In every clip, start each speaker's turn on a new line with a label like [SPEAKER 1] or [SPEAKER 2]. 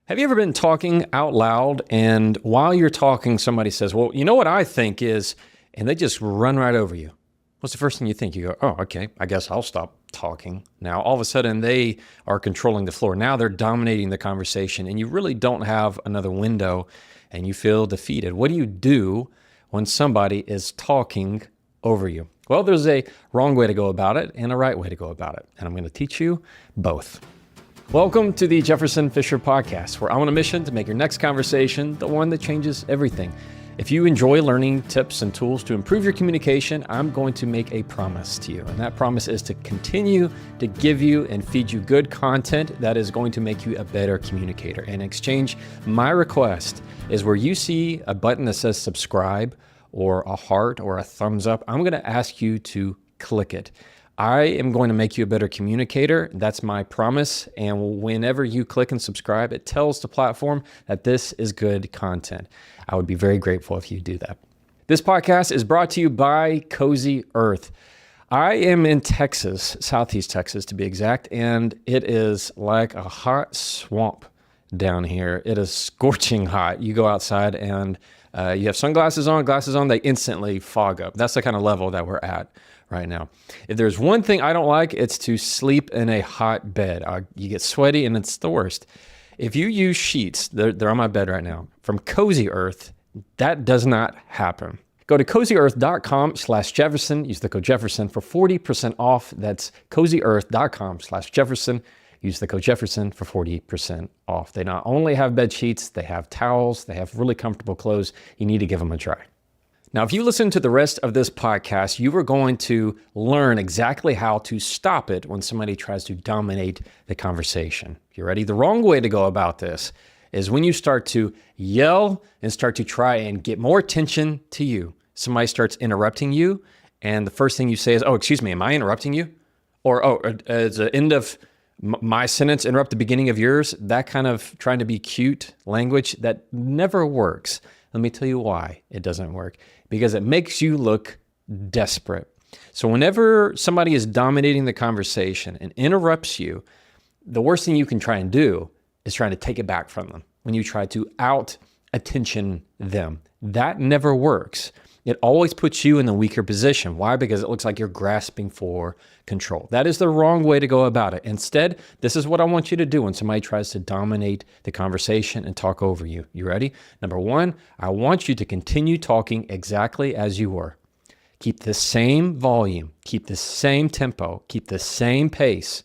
[SPEAKER 1] Have you ever been talking out loud and while you're talking, somebody says, well, you know what I think is, and they just run right over you? What's the first thing you think? You go, oh, okay, I guess I'll stop talking. Now, all of a sudden, they are controlling the floor. Now they're dominating the conversation, and you really don't have another window, and you feel defeated. What do you do when somebody is talking over you? Well, there's a wrong way to go about it and a right way to go about it, and I'm going to teach you both. Welcome to the Jefferson Fisher podcast, where I'm on a mission to make your next conversation the one that changes everything. If you enjoy learning tips and tools to improve your communication, I'm going to make a promise to you. And that promise is to continue to give you and feed you good content that is going to make you a better communicator. In exchange, my request is where you see a button that says subscribe or a heart or a thumbs up, I'm going to ask you to click it. I am going to make you a better communicator. That's my promise. And whenever you click and subscribe, it tells the platform that this is good content. I would be very grateful if you do that. This podcast is brought to you by Cozy Earth. I am in Texas, Southeast Texas to be exact, and it is like a hot swamp down here. It is scorching hot. You go outside and you have sunglasses on, they instantly fog up. That's the kind of level that we're at right now. If there's one thing I don't like, it's to sleep in a hot bed. You get sweaty and it's the worst. If you use sheets, they're on my bed right now, from Cozy Earth, that does not happen. Go to cozyearth.com/Jefferson, use the code Jefferson for 40% off. That's cozyearth.com/Jefferson. Use the code Jefferson for 40% off. They not only have bed sheets, they have towels, they have really comfortable clothes. You need to give them a try. Now, if you listen to the rest of this podcast, you are going to learn exactly how to stop it when somebody tries to dominate the conversation. You ready? The wrong way to go about this is when you start to yell and start to try and get more attention to you. Somebody starts interrupting you, and the first thing you say is, oh, excuse me, am I interrupting you? Or, oh, it's the end of my sentence, interrupt the beginning of yours. That kind of trying to be cute language, that never works. Let me tell you why it doesn't work. Because it makes you look desperate. So whenever somebody is dominating the conversation and interrupts you, the worst thing you can try and do is trying to take it back from them. When you try to out-attention them, that never works. It always puts you in the weaker position. Why? Because it looks like you're grasping for control. That is the wrong way to go about it. Instead, this is what I want you to do when somebody tries to dominate the conversation and talk over you. You ready? Number one, I want you to continue talking exactly as you were. Keep the same volume, keep the same tempo, keep the same pace.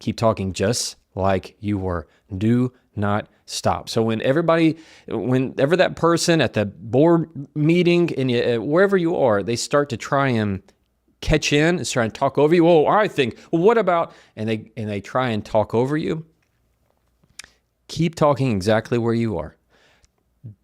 [SPEAKER 1] Keep talking just like you were. Do not stop. So whenever that person at the board meeting and wherever you are, they start to try and catch in, and try and talk over you. Oh, I think, well, what about, and they try and talk over you. Keep talking exactly where you are.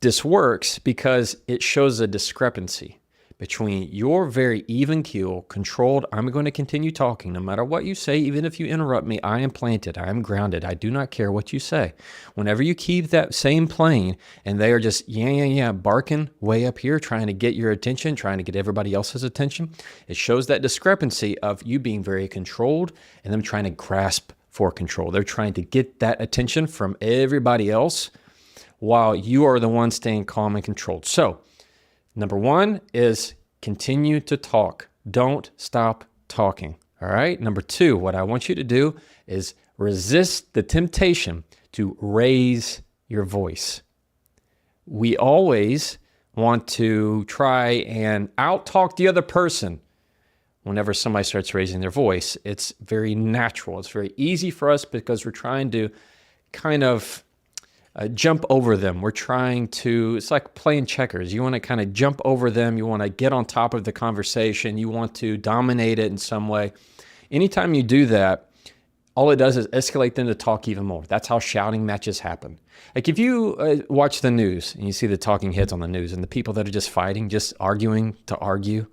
[SPEAKER 1] This works because it shows a discrepancy between your very even keel, controlled, I'm going to continue talking no matter what you say, even if you interrupt me, I am planted, I am grounded, I do not care what you say. Whenever you keep that same plane and they are just, barking way up here, trying to get your attention, trying to get everybody else's attention, it shows that discrepancy of you being very controlled and them trying to grasp for control. They're trying to get that attention from everybody else while you are the one staying calm and controlled. So, number one is continue to talk. Don't stop talking. All right. Number two, what I want you to do is resist the temptation to raise your voice. We always want to try and out-talk the other person. Whenever somebody starts raising their voice, it's very natural. It's very easy for us because we're trying to kind of jump over them. We're trying to, it's like playing checkers. You want to kind of jump over them. You want to get on top of the conversation. You want to dominate it in some way. Anytime you do that, all it does is escalate them to talk even more. That's how shouting matches happen. Like if you watch the news and you see the talking heads on the news and the people that are just fighting, just arguing to argue,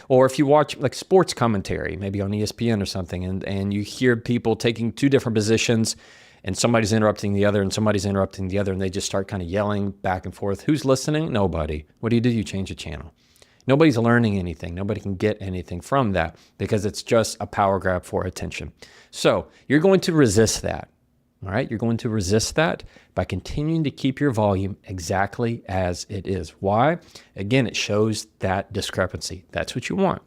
[SPEAKER 1] or if you watch like sports commentary, maybe on ESPN or something, and you hear people taking two different positions and somebody's interrupting the other and somebody's interrupting the other, and they just start kind of yelling back and forth. Who's listening? Nobody. What do? You change the channel. Nobody's learning anything. Nobody can get anything from that because it's just a power grab for attention. So you're going to resist that. All right, you're going to resist that by continuing to keep your volume exactly as it is. Why? Again, it shows that discrepancy. That's what you want.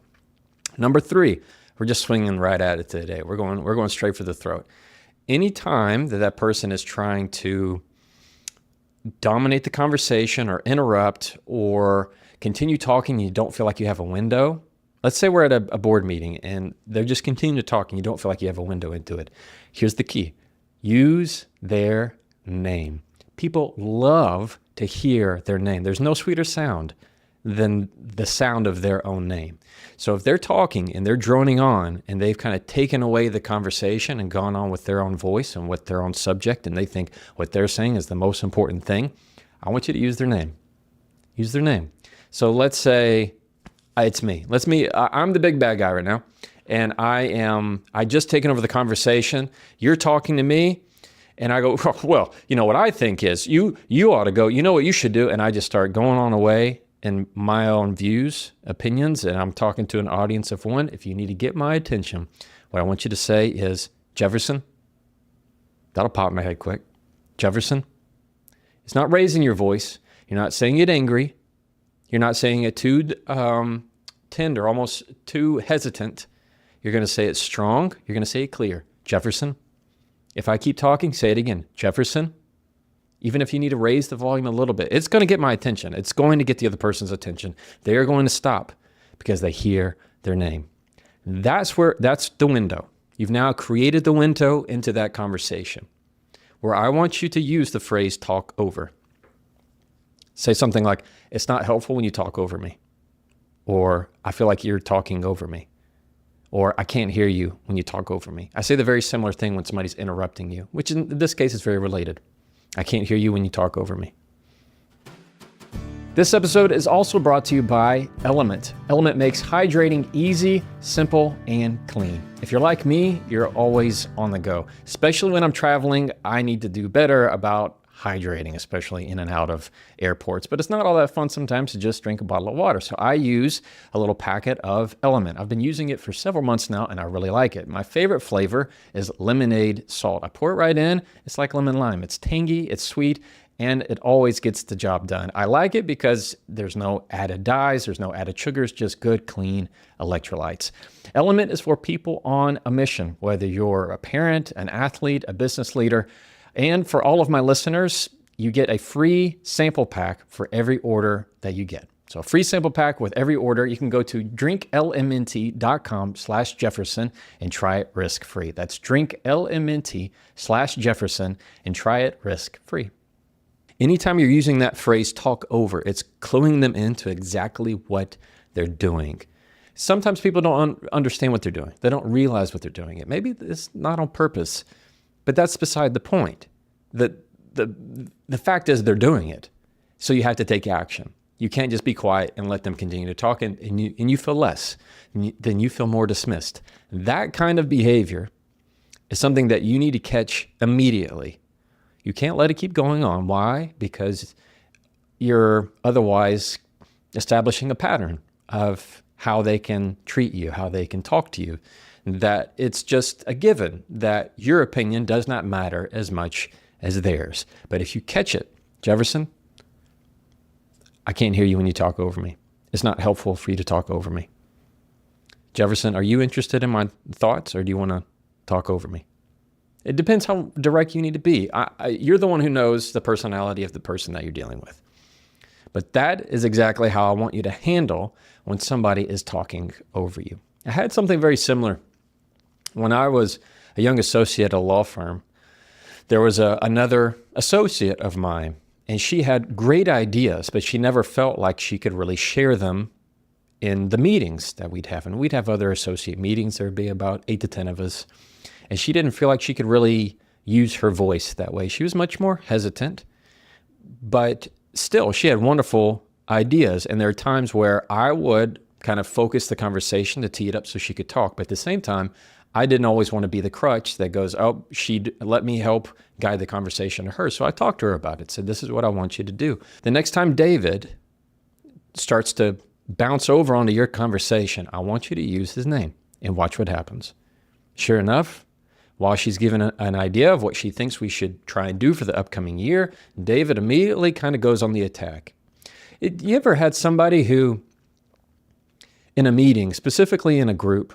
[SPEAKER 1] Number 3, we're just swinging right at it today. We're going straight for the throat. Anytime that person is trying to dominate the conversation or interrupt or continue talking and you don't feel like you have a window. Let's say we're at a board meeting and they're just continuing to talk and you don't feel like you have a window into it. Here's the key. Use their name. People love to hear their name. There's no sweeter sound than the sound of their own name. So if they're talking and they're droning on and they've kind of taken away the conversation and gone on with their own voice and with their own subject and they think what they're saying is the most important thing, I want you to use their name. Use their name. So let's say it's me. I'm the big bad guy right now and I just taken over the conversation. You're talking to me and I go, well, you know what I think is you ought to go, you know what you should do. And I just start going on away in my own views, opinions, and I'm talking to an audience of one. If you need to get my attention, what I want you to say is, Jefferson, that'll pop in my head quick. Jefferson, it's not raising your voice. You're not saying it angry. You're not saying it too tender, almost too hesitant. You're going to say it strong. You're going to say it clear. Jefferson, if I keep talking, say it again. Jefferson, even if you need to raise the volume a little bit, it's going to get my attention. It's going to get the other person's attention. They are going to stop because they hear their name. That's the window. You've now created the window into that conversation where I want you to use the phrase talk over. Say something like, it's not helpful when you talk over me. Or I feel like you're talking over me. Or I can't hear you when you talk over me. I say the very similar thing when somebody's interrupting you, which in this case is very related. I can't hear you when you talk over me. This episode is also brought to you by Element. Element makes hydrating easy, simple, and clean. If you're like me, you're always on the go. Especially when I'm traveling, I need to do better about hydrating, especially in and out of airports. But it's not all that fun sometimes to just drink a bottle of water. So I use a little packet of Element. I've been using it for several months now, and I really like it. My favorite flavor is lemonade salt. I pour it right in. It's like lemon lime. It's tangy, it's sweet, and it always gets the job done. I like it because there's no added dyes, there's no added sugars, just good, clean electrolytes. Element is for people on a mission, whether you're a parent, an athlete, a business leader. And for all of my listeners, you get a free sample pack for every order that you get. So a free sample pack with every order. You can go to drinklmnt.com/Jefferson and try it risk-free. That's drinklmnt/Jefferson and try it risk-free. Anytime you're using that phrase talk over, it's cluing them into exactly what they're doing. Sometimes people don't understand what they're doing. They don't realize what they're doing. Maybe it's not on purpose. But that's beside the point. The fact is they're doing it. So you have to take action. You can't just be quiet and let them continue to talk and you feel less. Then you feel more dismissed. That kind of behavior is something that you need to catch immediately. You can't let it keep going on. Why? Because you're otherwise establishing a pattern of how they can treat you, how they can talk to you. That it's just a given that your opinion does not matter as much as theirs. But if you catch it, Jefferson, I can't hear you when you talk over me. It's not helpful for you to talk over me. Jefferson, are you interested in my thoughts or do you want to talk over me? It depends how direct you need to be. You're the one who knows the personality of the person that you're dealing with. But that is exactly how I want you to handle when somebody is talking over you. I had something very similar. When I was a young associate at a law firm, there was another associate of mine, and she had great ideas, but she never felt like she could really share them in the meetings that we'd have. And we'd have other associate meetings. There'd be about 8 to 10 of us. And she didn't feel like she could really use her voice that way. She was much more hesitant, but still, she had wonderful ideas. And there are times where I would kind of focus the conversation to tee it up so she could talk. But at the same time, I didn't always want to be the crutch that goes, oh, she'd let me help guide the conversation to her. So I talked to her about it, said, this is what I want you to do. The next time David starts to bounce over onto your conversation, I want you to use his name and watch what happens. Sure enough, while she's given an idea of what she thinks we should try and do for the upcoming year, David immediately kind of goes on the attack. You ever had somebody who, in a meeting, specifically in a group,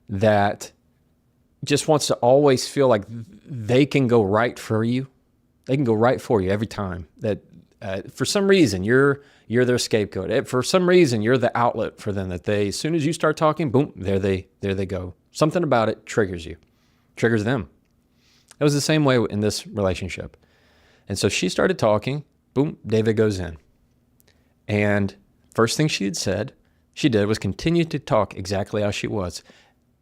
[SPEAKER 1] that just wants to always feel like they can go right for you? They can go right for you every time. That for some reason you're their scapegoat. For some reason you're the outlet for them. That they, as soon as you start talking, boom, there they go. Something about it triggers you. Triggers them. It was the same way in this relationship. And so she started talking, boom, David goes in. And first thing she did was continue to talk exactly how she was.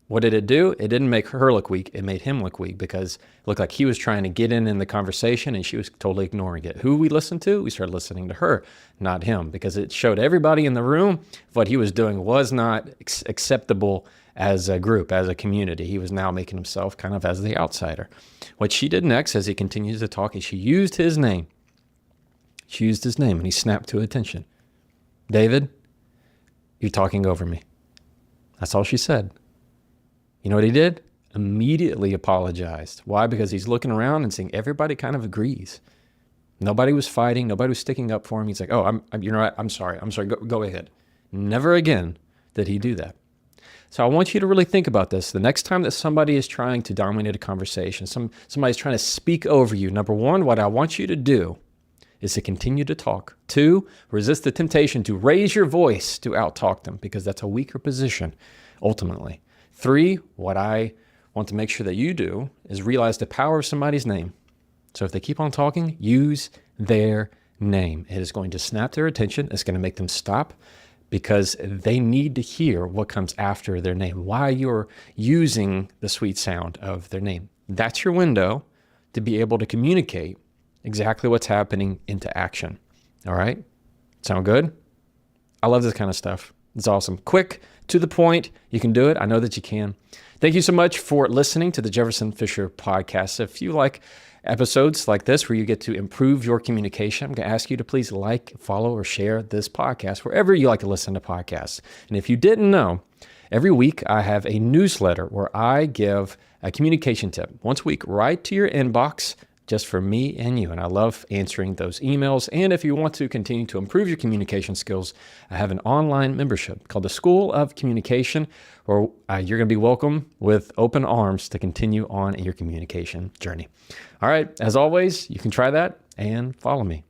[SPEAKER 1] What did it do? It didn't make her look weak. It made him look weak because it looked like he was trying to get in the conversation and she was totally ignoring it. Who we listened to? We started listening to her, not him, because it showed everybody in the room what he was doing was not acceptable as a group, as a community. He was now making himself kind of as the outsider. What she did next, as he continues to talk, is she used his name. She used his name and he snapped to attention. David, you're talking over me. That's all she said. You know what he did? Immediately apologized. Why? Because he's looking around and seeing everybody kind of agrees. Nobody was fighting. Nobody was sticking up for him. He's like, oh, you know what? I'm sorry. Go ahead. Never again did he do that. So I want you to really think about this. The next time that somebody is trying to dominate a conversation, somebody's trying to speak over you, number one, what I want you to do is to continue to talk. 2, resist the temptation to raise your voice to out-talk them, because that's a weaker position, ultimately. 3, what I want to make sure that you do is realize the power of somebody's name. So if they keep on talking, use their name. It is going to snap their attention. It's going to make them stop, because they need to hear what comes after their name, why you're using the sweet sound of their name. That's your window to be able to communicate exactly what's happening into action. All right? Sound good? I love this kind of stuff. It's awesome. Quick, to the point. You can do it. I know that you can. Thank you so much for listening to the Jefferson Fisher podcast. If you like episodes like this where you get to improve your communication, I'm going to ask you to please like, follow, or share this podcast wherever you like to listen to podcasts. And if you didn't know, every week I have a newsletter where I give a communication tip once a week right to your inbox, just for me and you. And I love answering those emails. And if you want to continue to improve your communication skills, I have an online membership called the School of Communication, where you're going to be welcome with open arms to continue on in your communication journey. All right. As always, you can try that and follow me.